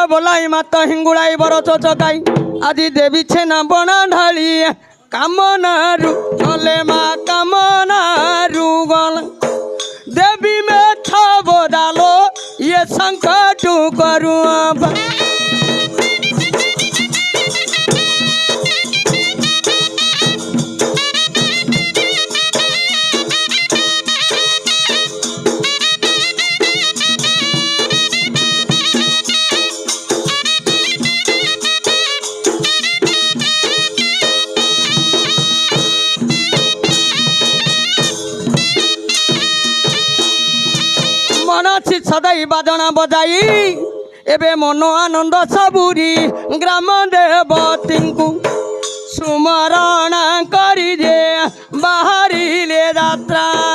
बोलाई मात हिंगुड़ाई बरच चकाई आज देवी छेना बना ढाली कामनारू चले मा कामनारू गल देवी में छबो डालो ये संकट करू सदाई बाजना बजाई एबे मन आनंद सबुरी ग्राम देवती को सुमरण करी जे बाहरी ले यात्रा।